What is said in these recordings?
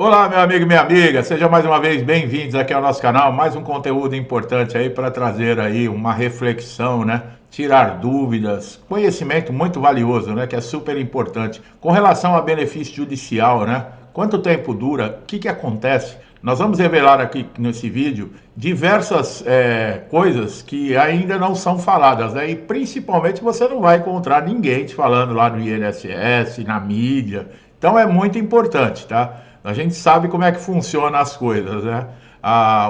Olá, meu amigo e minha amiga, sejam mais uma vez bem-vindos aqui ao nosso canal. Mais um conteúdo importante aí para trazer aí uma reflexão, né? Tirar dúvidas, conhecimento muito valioso, né? Que é super importante. Com relação a benefício judicial, né? Quanto tempo dura? O que acontece? Nós vamos revelar aqui nesse vídeo diversas coisas que ainda não são faladas, né? E principalmente você não vai encontrar ninguém te falando lá no INSS, na mídia. Então é muito importante, tá? A gente sabe como é que funcionam as coisas, né?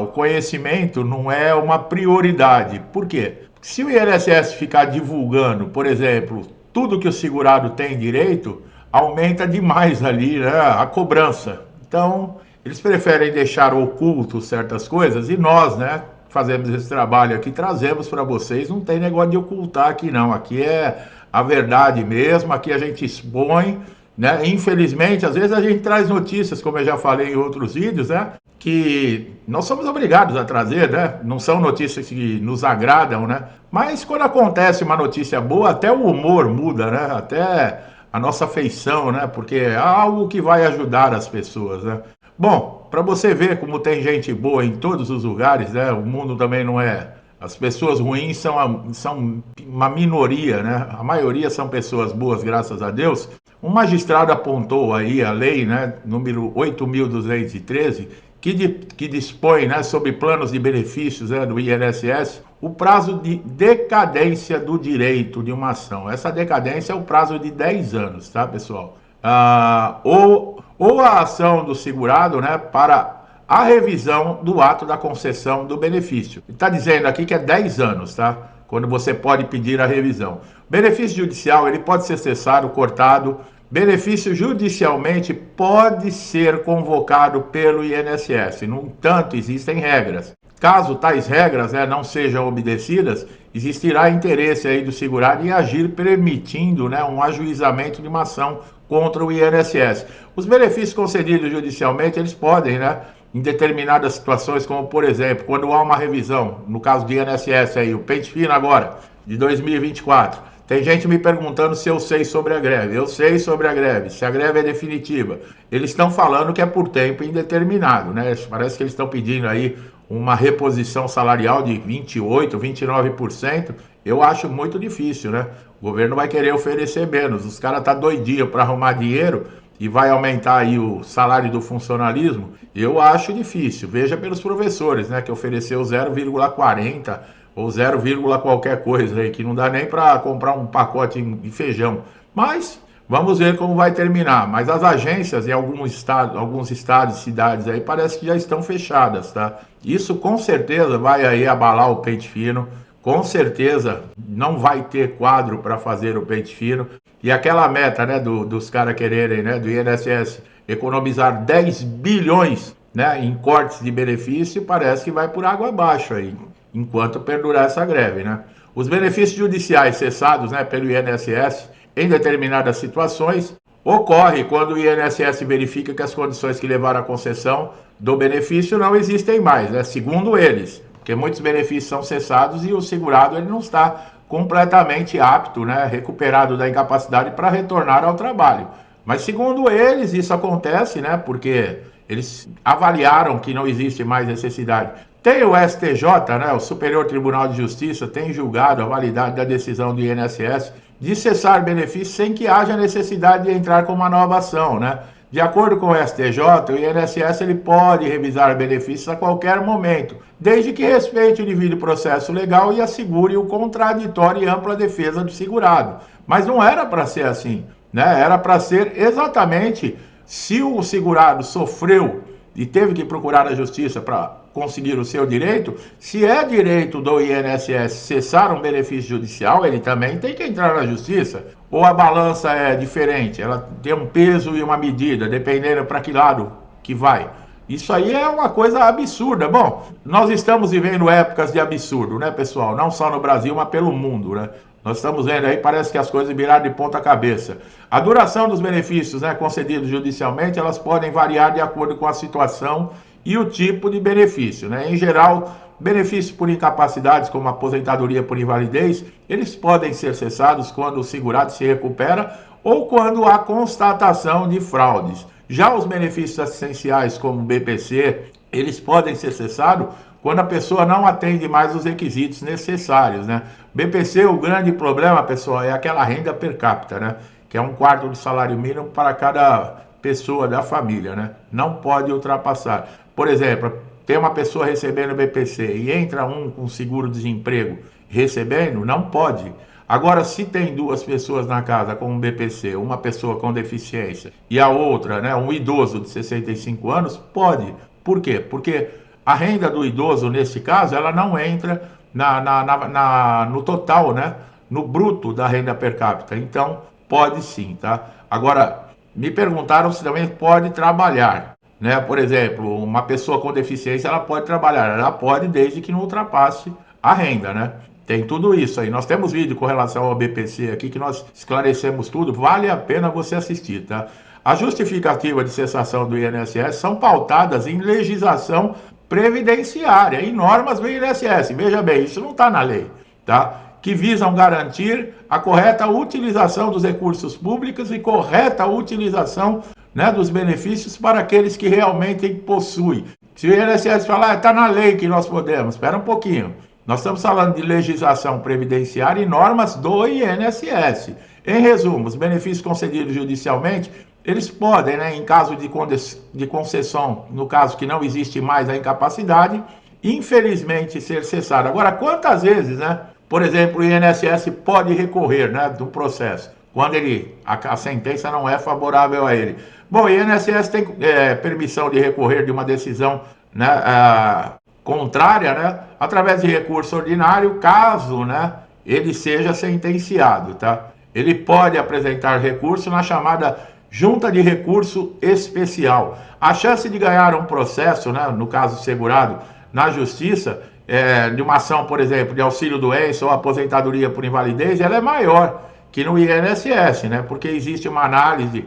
O conhecimento não é uma prioridade. Por quê? Porque se o INSS ficar divulgando, por exemplo, tudo que o segurado tem direito, aumenta demais ali, né, a cobrança. Então, eles preferem deixar oculto certas coisas e nós, né, fazemos esse trabalho aqui, trazemos para vocês. Não tem negócio de ocultar aqui, não. Aqui é a verdade mesmo, aqui a gente expõe, né? Infelizmente, às vezes a gente traz notícias, como eu já falei em outros vídeos, né? Que nós somos obrigados a trazer, né? Não são notícias que nos agradam, né? Mas quando acontece uma notícia boa, até o humor muda, né? Até a nossa feição, né? Porque é algo que vai ajudar as pessoas, né? Bom, para você ver como tem gente boa em todos os lugares, né? O mundo também não é. As pessoas ruins são uma minoria, né? A maioria são pessoas boas, graças a Deus. Um magistrado apontou aí a lei, né, número 8.213, que dispõe, né, sobre planos de benefícios, né, do INSS, o prazo de decadência do direito de uma ação. Essa decadência é o prazo de 10 anos, tá, pessoal? Ou a ação do segurado, né, para a revisão do ato da concessão do benefício. Está dizendo aqui que é 10 anos, tá? Quando você pode pedir a revisão. Benefício judicial, ele pode ser cessado, cortado. Benefício judicialmente pode ser convocado pelo INSS. No entanto, existem regras. Caso tais regras, né, não sejam obedecidas, existirá interesse aí do segurado em agir permitindo, né, um ajuizamento de uma ação contra o INSS. Os benefícios concedidos judicialmente, eles podem, né, em determinadas situações, como por exemplo, quando há uma revisão, no caso do INSS aí, o pente fino agora, de 2024, tem gente me perguntando se eu sei sobre a greve. Eu sei sobre a greve, se a greve é definitiva. Eles estão falando que é por tempo indeterminado, né? Parece que eles estão pedindo aí uma reposição salarial de 28%, 29%. Eu acho muito difícil, né? O governo vai querer oferecer menos. Os caras estão doidinhos para arrumar dinheiro e vai aumentar aí o salário do funcionalismo. Eu acho difícil. Veja pelos professores, né? Que ofereceu 0,40 ou 0, qualquer coisa aí, que não dá nem para comprar um pacote de feijão. Mas vamos ver como vai terminar. Mas as agências em alguns estados e cidades aí parece que já estão fechadas, tá? Isso com certeza vai aí abalar o pente fino. Com certeza não vai ter quadro para fazer o pente fino. E aquela meta, né, dos caras quererem, né, do INSS economizar 10 bilhões, né, em cortes de benefício, parece que vai por água abaixo aí, enquanto perdurar essa greve, né? Os benefícios judiciais cessados, né, pelo INSS em determinadas situações ocorre quando o INSS verifica que as condições que levaram à concessão do benefício não existem mais, né, segundo eles, porque muitos benefícios são cessados e o segurado ele não está completamente apto, né, recuperado da incapacidade para retornar ao trabalho. Mas segundo eles, isso acontece, né, porque eles avaliaram que não existe mais necessidade. Tem o STJ, né, o Superior Tribunal de Justiça, tem julgado a validade da decisão do INSS de cessar benefícios sem que haja necessidade de entrar com uma nova ação, né? De acordo com o STJ, o INSS ele pode revisar benefícios a qualquer momento, desde que respeite o devido processo legal e assegure o contraditório e ampla defesa do segurado. Mas não era para ser assim, né? Era para ser exatamente se o segurado sofreu e teve que procurar a justiça para conseguir o seu direito, se é direito do INSS cessar um benefício judicial, ele também tem que entrar na justiça. Ou a balança é diferente, ela tem um peso e uma medida, dependendo para que lado que vai. Isso aí é uma coisa absurda. Bom, nós estamos vivendo épocas de absurdo, né, pessoal? Não só no Brasil, mas pelo mundo, né? Nós estamos vendo aí, parece que as coisas viraram de ponta cabeça. A duração dos benefícios, né, concedidos judicialmente, elas podem variar de acordo com a situação e o tipo de benefício, né? Em geral, benefícios por incapacidades, como aposentadoria por invalidez, eles podem ser cessados quando o segurado se recupera ou quando há constatação de fraudes. Já os benefícios assistenciais, como o BPC, eles podem ser cessados quando a pessoa não atende mais os requisitos necessários, né? BPC, o grande problema, pessoal, é aquela renda per capita, né? Que é 1/4 do salário mínimo para cada pessoa da família, né? Não pode ultrapassar. Por exemplo, tem uma pessoa recebendo BPC e entra um com seguro-desemprego recebendo, não pode. Agora, se tem duas pessoas na casa com um BPC, uma pessoa com deficiência e a outra, né, um idoso de 65 anos, pode. Por quê? Porque a renda do idoso, nesse caso, ela não entra no total, né, no bruto da renda per capita. Então, pode sim, tá? Agora, me perguntaram se também pode trabalhar, né? Por exemplo, uma pessoa com deficiência, ela pode trabalhar, ela pode desde que não ultrapasse a renda, né? Tem tudo isso aí. Nós temos vídeo com relação ao BPC aqui que nós esclarecemos tudo. Vale a pena você assistir, tá? A justificativa de cessação do INSS são pautadas em legislação previdenciária, em normas do INSS. Veja bem, isso não está na lei, tá? Que visam garantir a correta utilização dos recursos públicos e correta utilização, né, dos benefícios para aqueles que realmente possuem. Se o INSS falar, está na lei que nós podemos, espera um pouquinho. Nós estamos falando de legislação previdenciária e normas do INSS. Em resumo, os benefícios concedidos judicialmente, eles podem, né, em caso de concessão, no caso que não existe mais a incapacidade, infelizmente ser cessado. Agora, quantas vezes, né, por exemplo, o INSS pode recorrer, né, do processo, quando a sentença não é favorável a ele? Bom, o INSS tem permissão de recorrer de uma decisão, né, contrária, né, através de recurso ordinário, caso, né, ele seja sentenciado, tá? Ele pode apresentar recurso na chamada junta de recurso especial. A chance de ganhar um processo, né, no caso segurado, na justiça, de uma ação, por exemplo, de auxílio-doença ou aposentadoria por invalidez, ela é maior que no INSS, né, porque existe uma análise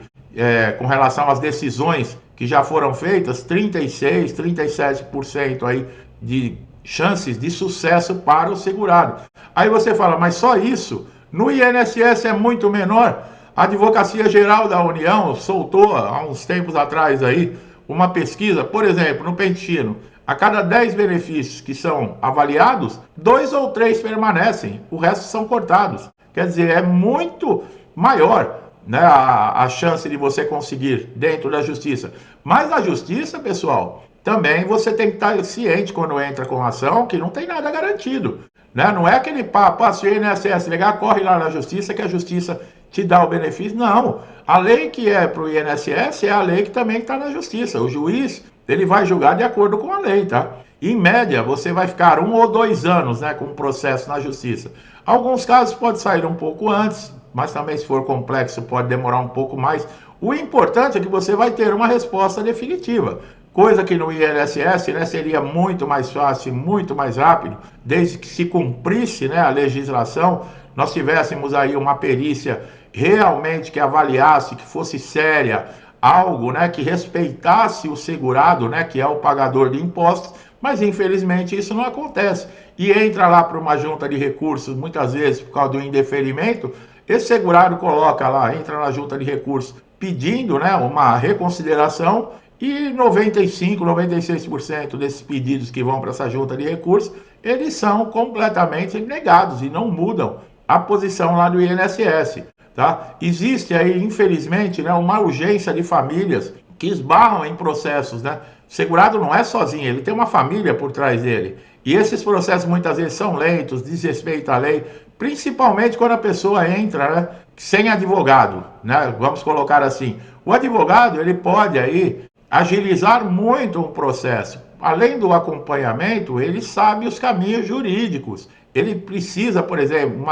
com relação às decisões que já foram feitas, 36, 37% aí de chances de sucesso para o segurado. Aí você fala, mas só isso? No INSS é muito menor. A Advocacia Geral da União soltou há uns tempos atrás aí uma pesquisa, por exemplo, no Pentino, a cada 10 benefícios que são avaliados, 2 ou 3 permanecem, o resto são cortados. Quer dizer, é muito maior, né, a chance de você conseguir dentro da justiça. Mas na justiça, pessoal, também você tem que estar ciente quando entra com ação que não tem nada garantido, né? Não é aquele papo, se o INSS ligar, corre lá na justiça que a justiça te dá o benefício. Não, a lei que é para o INSS é a lei que também está na justiça. O juiz, ele vai julgar de acordo com a lei, tá? Em média, você vai ficar 1 ou 2 anos, né, com o processo na justiça. Alguns casos pode sair um pouco antes, mas também se for complexo pode demorar um pouco mais. O importante é que você vai ter uma resposta definitiva, coisa que no INSS, né, seria muito mais fácil, muito mais rápido, desde que se cumprisse, né, a legislação, nós tivéssemos aí uma perícia realmente que avaliasse, que fosse séria, algo, né, que respeitasse o segurado, né, que é o pagador de impostos, mas infelizmente isso não acontece. E entra lá para uma junta de recursos, muitas vezes por causa do indeferimento, esse segurado coloca lá, entra na junta de recursos pedindo, né, uma reconsideração e 95, 96% desses pedidos que vão para essa junta de recursos, eles são completamente negados e não mudam a posição lá do INSS. Tá? Existe aí, infelizmente, né, uma urgência de famílias que esbarram em processos, né? O segurado não é sozinho, ele tem uma família por trás dele. E esses processos muitas vezes são lentos, desrespeitam a lei, principalmente quando a pessoa entra, né, sem advogado, né? Vamos colocar assim. O advogado, ele pode aí agilizar muito o processo. Além do acompanhamento, ele sabe os caminhos jurídicos. Ele precisa, por exemplo,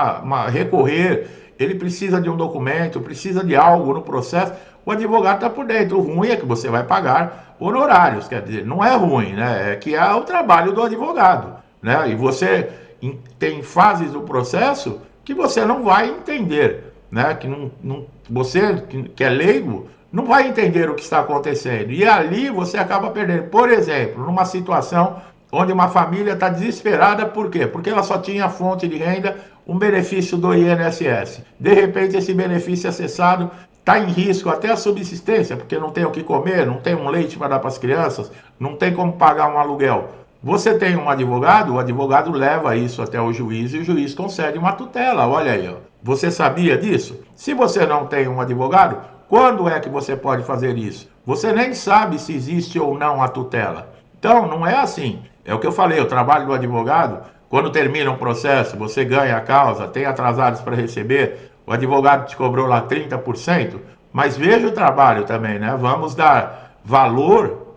recorrer, ele precisa de um documento, precisa de algo no processo, o advogado está por dentro. O ruim é que você vai pagar honorários, quer dizer, não é ruim, né? É que é o trabalho do advogado, né? E você tem fases do processo que você não vai entender, né? Que você que é leigo não vai entender o que está acontecendo. E ali você acaba perdendo. Por exemplo, numa situação onde uma família está desesperada, por quê? Porque ela só tinha fonte de renda, um benefício do INSS. De repente, esse benefício é cessado, está em risco até a subsistência, porque não tem o que comer, não tem um leite para dar para as crianças, não tem como pagar um aluguel. Você tem um advogado, o advogado leva isso até o juiz e o juiz concede uma tutela. Olha aí, ó. Você sabia disso? Se você não tem um advogado, quando é que você pode fazer isso? Você nem sabe se existe ou não a tutela. Então, não é assim. É o que eu falei, o trabalho do advogado, quando termina um processo, você ganha a causa, tem atrasados para receber, o advogado te cobrou lá 30%, mas veja o trabalho também, né? Vamos dar valor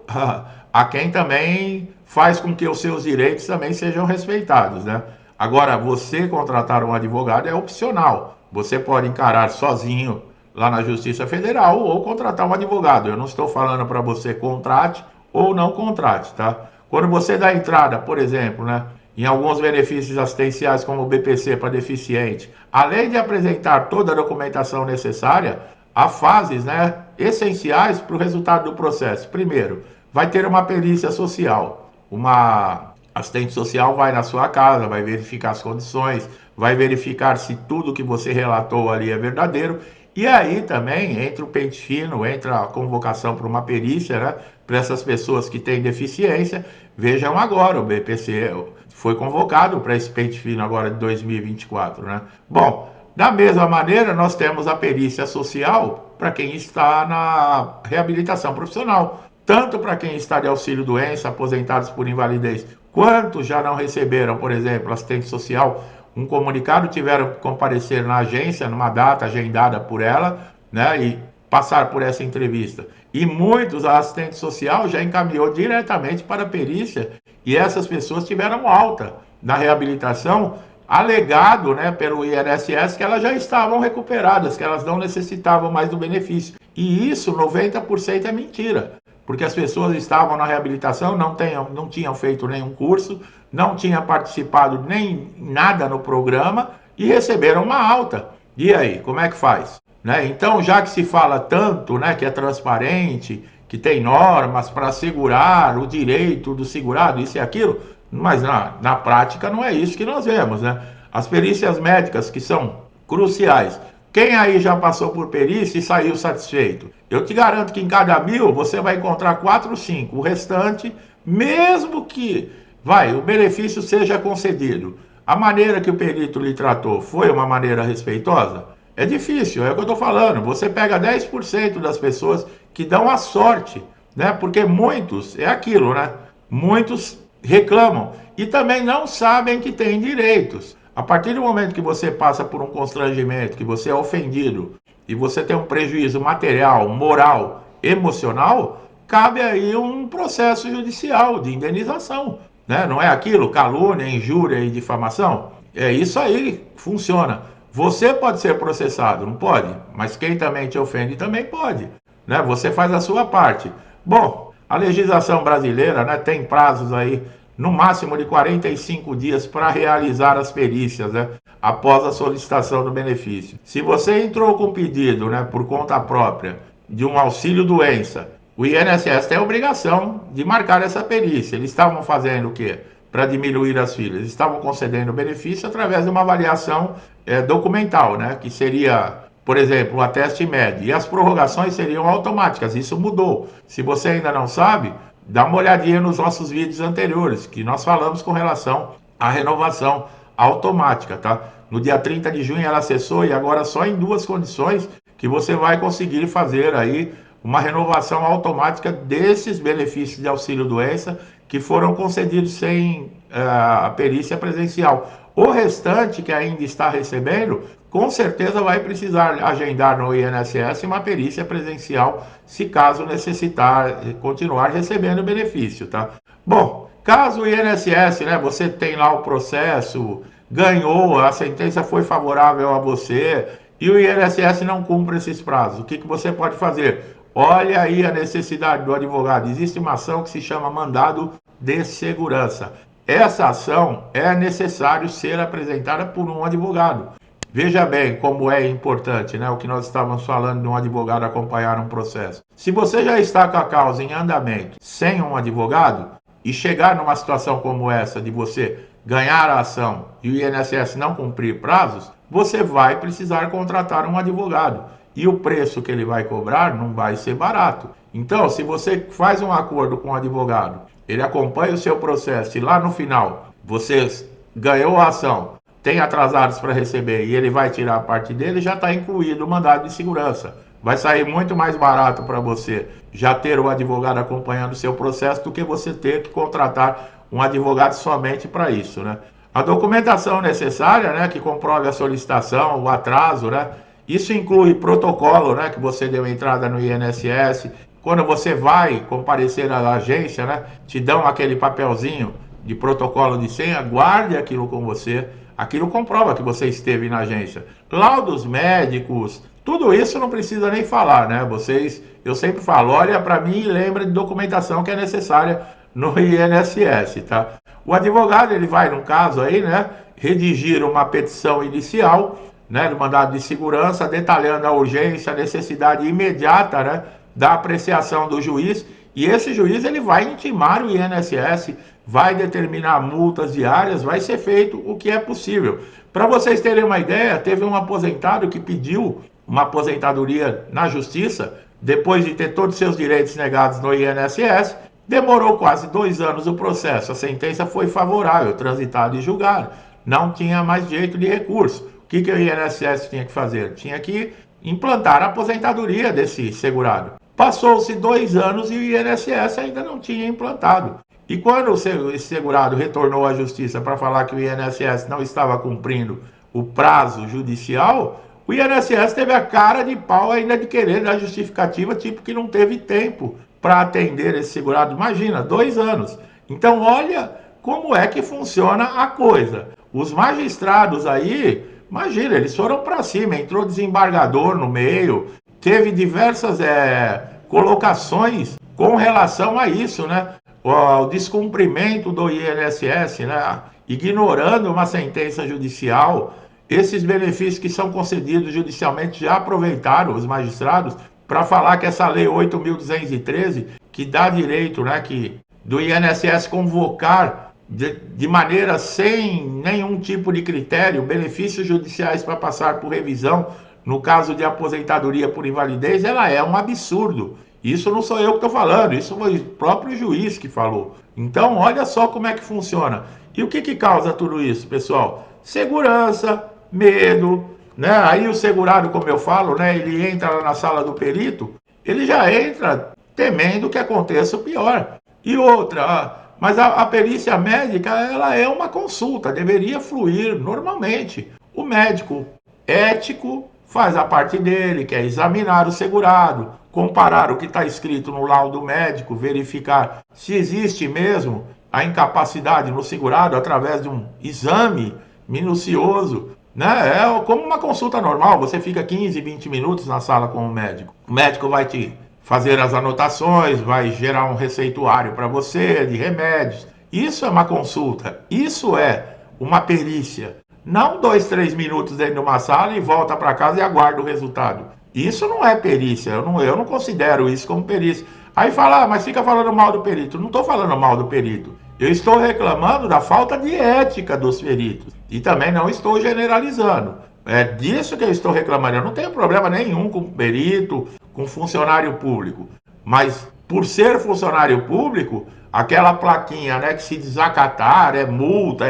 a quem também faz com que os seus direitos também sejam respeitados, né? Agora, você contratar um advogado é opcional. Você pode encarar sozinho lá na Justiça Federal ou contratar um advogado. Eu não estou falando para você contrate ou não contrate, tá? Quando você dá entrada, por exemplo, né, em alguns benefícios assistenciais como o BPC para deficiente, além de apresentar toda a documentação necessária, há fases, né, essenciais para o resultado do processo. Primeiro, vai ter uma perícia social. Uma assistente social vai na sua casa, vai verificar as condições, vai verificar se tudo que você relatou ali é verdadeiro. E aí também entra o pente fino, entra a convocação para uma perícia, né, para essas pessoas que têm deficiência. Vejam agora, o BPC foi convocado para esse pente fino agora de 2024, né? Bom, da mesma maneira, nós temos a perícia social para quem está na reabilitação profissional, tanto para quem está de auxílio-doença, aposentados por invalidez, quanto já não receberam, por exemplo, assistente social, um comunicado, tiveram que comparecer na agência, numa data agendada por ela, né, e passar por essa entrevista. E muitos, a assistente social já encaminhou diretamente para a perícia, e essas pessoas tiveram alta na reabilitação, alegado, né, pelo INSS que elas já estavam recuperadas, que elas não necessitavam mais do benefício. E isso, 90% é mentira, porque as pessoas estavam na reabilitação, não tinham feito nenhum curso, não tinham participado nem nada no programa e receberam uma alta. E aí, como é que faz? Né? Então, já que se fala tanto, né, que é transparente, que tem normas para assegurar o direito do segurado, isso e aquilo, mas na prática não é isso que nós vemos, né? As perícias médicas que são cruciais. Quem aí já passou por perícia e saiu satisfeito? Eu te garanto que em cada 1000 você vai encontrar 4 ou 5. O restante, mesmo que o benefício seja concedido, a maneira que o perito lhe tratou foi uma maneira respeitosa? É difícil, é o que eu estou falando. Você pega 10% das pessoas que dão a sorte, né? Porque muitos, é aquilo, né? Muitos reclamam e também não sabem que têm direitos. A partir do momento que você passa por um constrangimento, que você é ofendido e você tem um prejuízo material, moral, emocional, cabe aí um processo judicial de indenização, né? Não é aquilo, calúnia, injúria e difamação? É isso aí que funciona. Você pode ser processado, não pode? Mas quem também te ofende também pode, né? Você faz a sua parte. Bom, a legislação brasileira, né, tem prazos aí no máximo de 45 dias para realizar as perícias, né, após a solicitação do benefício. Se você entrou com pedido, né, por conta própria de um auxílio-doença, o INSS tem a obrigação de marcar essa perícia. Eles estavam fazendo o quê? Para diminuir as filas. Eles estavam concedendo benefício através de uma avaliação documental, né, que seria, por exemplo, o ateste médio. E as prorrogações seriam automáticas. Isso mudou. Se você ainda não sabe, dá uma olhadinha nos nossos vídeos anteriores, que nós falamos com relação à renovação automática, tá? No dia 30 de junho ela cessou e agora só em 2 condições que você vai conseguir fazer aí uma renovação automática desses benefícios de auxílio-doença que foram concedidos sem a perícia presencial. O restante que ainda está recebendo, com certeza vai precisar agendar no INSS uma perícia presencial, se caso necessitar continuar recebendo o benefício, tá? Bom, caso o INSS, né, você tem lá o processo, ganhou, a sentença foi favorável a você e o INSS não cumpre esses prazos, o que você pode fazer? Olha aí a necessidade do advogado. Existe uma ação que se chama mandado de segurança. Essa ação é necessário ser apresentada por um advogado. Veja bem como é importante, né, o que nós estávamos falando de um advogado acompanhar um processo. Se você já está com a causa em andamento sem um advogado e chegar numa situação como essa de você ganhar a ação e o INSS não cumprir prazos, você vai precisar contratar um advogado. e o preço que ele vai cobrar não vai ser barato. Então, se você faz um acordo com o advogado, ele acompanha o seu processo e lá no final você ganhou a ação, tem atrasados para receber e ele vai tirar a parte dele, já está incluído o mandado de segurança. Vai sair muito mais barato para você já ter o advogado acompanhando o seu processo do que você ter que contratar um advogado somente para isso, né? A documentação necessária, né, que comprove a solicitação, o atraso, né? Isso inclui protocolo, né, que você deu entrada no INSS. Quando você vai comparecer à agência, né, te dão aquele papelzinho de protocolo de senha, guarde aquilo com você. Aquilo comprova que você esteve na agência. Laudos médicos, tudo isso não precisa nem falar, né? Eu sempre falo, olha para mim e lembra de documentação que é necessária no INSS, tá? O advogado, ele vai, no caso aí, né, redigir uma petição inicial, né, do mandado de segurança, detalhando a urgência, a necessidade imediata, né, da apreciação do juiz, e esse juiz ele vai intimar o INSS, vai determinar multas diárias, vai ser feito o que é possível. Para vocês terem uma ideia, teve um aposentado que pediu uma aposentadoria na justiça, depois de ter todos os seus direitos negados no INSS, demorou quase 2 anos o processo, a sentença foi favorável, transitado e julgado, não tinha mais jeito de recurso. O que o INSS tinha que fazer? Tinha que implantar a aposentadoria desse segurado. Passou-se 2 anos e o INSS ainda não tinha implantado. E quando esse segurado retornou à justiça para falar que o INSS não estava cumprindo o prazo judicial, o INSS teve a cara de pau ainda de querer dar justificativa, tipo que não teve tempo para atender esse segurado. Imagina, 2 anos. Então, olha como é que funciona a coisa. Os magistrados aí, imagina, eles foram para cima, entrou desembargador no meio, teve diversas colocações com relação a isso, né? O descumprimento do INSS, né? Ignorando uma sentença judicial. Esses benefícios que são concedidos judicialmente já aproveitaram os magistrados para falar que essa lei 8.213, que dá direito, né, do INSS convocar de maneira sem nenhum tipo de critério benefícios judiciais para passar por revisão no caso de aposentadoria por invalidez, ela é um absurdo. Isso não sou eu que estou falando, isso foi o próprio juiz que falou. Então, olha só como é que funciona. E o que causa tudo isso, pessoal? Segurança, medo, né? Aí o segurado, como eu falo, né, ele entra lá na sala do perito, ele já entra temendo que aconteça o pior. E outra, mas a perícia médica, ela é uma consulta, deveria fluir normalmente. O médico ético faz a parte dele, que é examinar o segurado, comparar o que está escrito no laudo médico, verificar se existe mesmo a incapacidade no segurado através de um exame minucioso, né? É como uma consulta normal, você fica 15, 20 minutos na sala com o médico. O médico vai te fazer as anotações, vai gerar um receituário para você de remédios. Isso é uma consulta, isso é uma perícia. Não 2, 3 minutos dentro de uma sala e volta para casa e aguarda o resultado. Isso não é perícia, eu não considero isso como perícia. Aí fala, mas fica falando mal do perito. Não estou falando mal do perito. Eu estou reclamando da falta de ética dos peritos. E também não estou generalizando. É disso que eu estou reclamando. Eu não tenho problema nenhum com perito, com funcionário público. Mas por ser funcionário público, aquela plaquinha, né, que se desacatar é multa.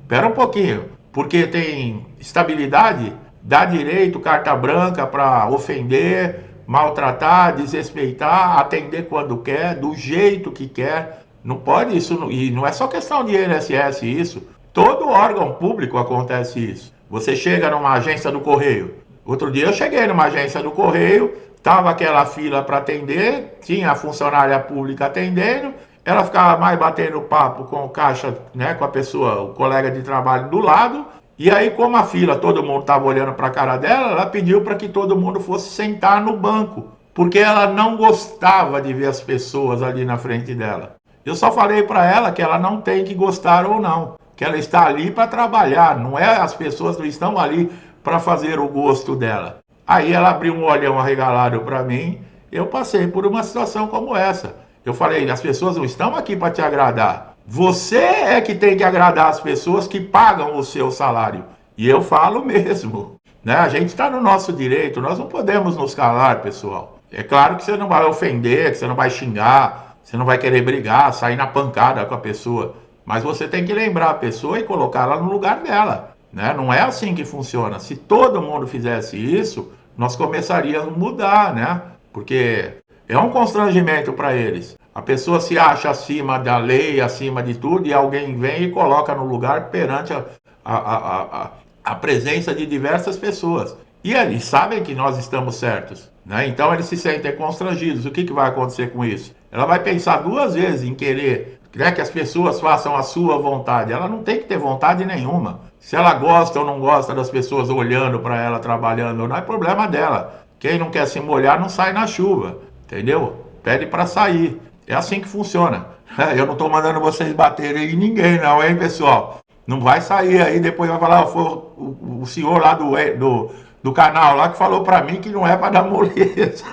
Espera um pouquinho. Porque tem estabilidade, dá direito, carta branca para ofender, maltratar, desrespeitar, atender quando quer, do jeito que quer. Não pode isso, e não é só questão de INSS isso. Todo órgão público acontece isso. Você chega numa agência do Correio. Outro dia eu cheguei numa agência do Correio, tava aquela fila para atender, tinha a funcionária pública atendendo, ela ficava mais batendo papo com o caixa, né, com a pessoa, o colega de trabalho do lado. E aí, como a fila, todo mundo estava olhando para a cara dela, ela pediu para que todo mundo fosse sentar no banco, porque ela não gostava de ver as pessoas ali na frente dela. Eu só falei para ela que ela não tem que gostar ou não, que ela está ali para trabalhar, não é, as pessoas não estão ali para fazer o gosto dela. Aí ela abriu um olhão arregalado para mim, eu passei por uma situação como essa. Eu falei, as pessoas não estão aqui para te agradar. Você é que tem que agradar as pessoas que pagam o seu salário. E eu falo mesmo. né? A gente está no nosso direito, nós não podemos nos calar, pessoal. É claro que você não vai ofender, que você não vai xingar, você não vai querer brigar, sair na pancada com a pessoa, mas você tem que lembrar a pessoa e colocá-la no lugar dela, né? Não é assim que funciona. Se todo mundo fizesse isso, nós começaríamos a mudar, né? Porque é um constrangimento para eles. A pessoa se acha acima da lei, acima de tudo, e alguém vem e coloca no lugar perante a, a, a, a presença de diversas pessoas. E eles sabem que nós estamos certos, né? Então eles se sentem constrangidos. O que, que vai acontecer com isso? Ela vai pensar duas vezes em querer, né, que as pessoas façam a sua vontade. Ela não tem que ter vontade nenhuma. Se ela gosta ou não gosta das pessoas olhando para ela trabalhando, não é problema dela. Quem não quer se molhar não sai na chuva, entendeu? Pede para sair. É assim que funciona. Eu não estou mandando vocês baterem em ninguém, não, hein, pessoal? Não vai sair aí, depois vai falar, foi o senhor lá do canal lá que falou para mim que não é para dar moleza.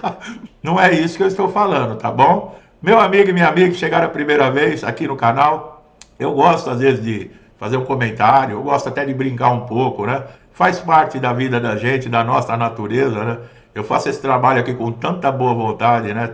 Não é isso que eu estou falando, tá bom? Meu amigo e minha amiga que chegaram a primeira vez aqui no canal, eu gosto às vezes de fazer um comentário, eu gosto até de brincar um pouco, né? Faz parte da vida da gente, da nossa natureza, né? Eu faço esse trabalho aqui com tanta boa vontade, né?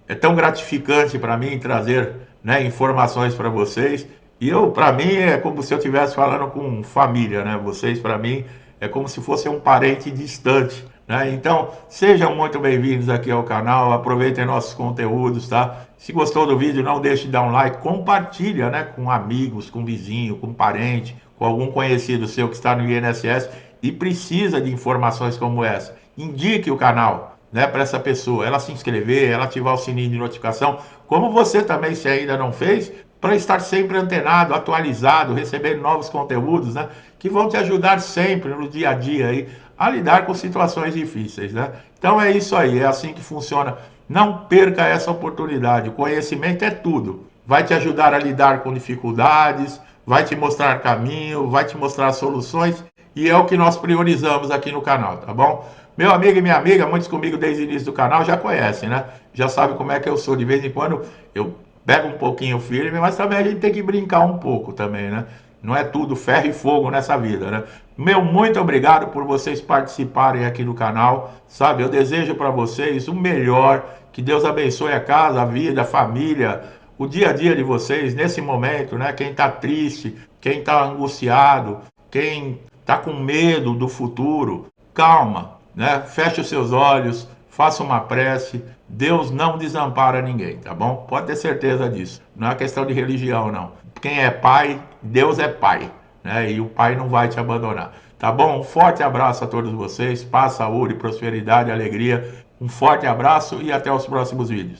É tão gratificante para mim trazer, né, informações para vocês. E eu, para mim, é como se eu estivesse falando com família, né? Vocês, para mim, é como se fosse um parente distante, né? Então, sejam muito bem-vindos aqui ao canal, aproveitem nossos conteúdos, tá? Se gostou do vídeo, não deixe de dar um like, compartilha, né, com amigos, com vizinho, com parente, com algum conhecido seu que está no INSS e precisa de informações como essa. Indique o canal, né, para essa pessoa, ela se inscrever, ela ativar o sininho de notificação, como você também, se ainda não fez, para estar sempre antenado, atualizado, recebendo novos conteúdos, né, que vão te ajudar sempre no dia a dia aí a lidar com situações difíceis, né? Então é isso aí, é assim que funciona. Não perca essa oportunidade. O conhecimento é tudo. Vai te ajudar a lidar com dificuldades, vai te mostrar caminho, vai te mostrar soluções e é o que nós priorizamos aqui no canal, tá bom? Meu amigo e minha amiga, muitos comigo desde o início do canal já conhecem, né? Já sabem como é que eu sou. De vez em quando eu pego um pouquinho firme, mas também a gente tem que brincar um pouco também, né? Não é tudo ferro e fogo nessa vida, né? Meu muito obrigado por vocês participarem aqui no canal, sabe? Eu desejo para vocês o melhor, que Deus abençoe a casa, a vida, a família, o dia a dia de vocês nesse momento, né? Quem está triste, quem está angustiado, quem está com medo do futuro, calma, né? Feche os seus olhos, faça uma prece. Deus não desampara ninguém, tá bom? Pode ter certeza disso. Não é questão de religião, não. Quem é pai, Deus é pai, né? E o pai não vai te abandonar. Tá bom? Um forte abraço a todos vocês. Paz, saúde, prosperidade, alegria. Um forte abraço e até os próximos vídeos.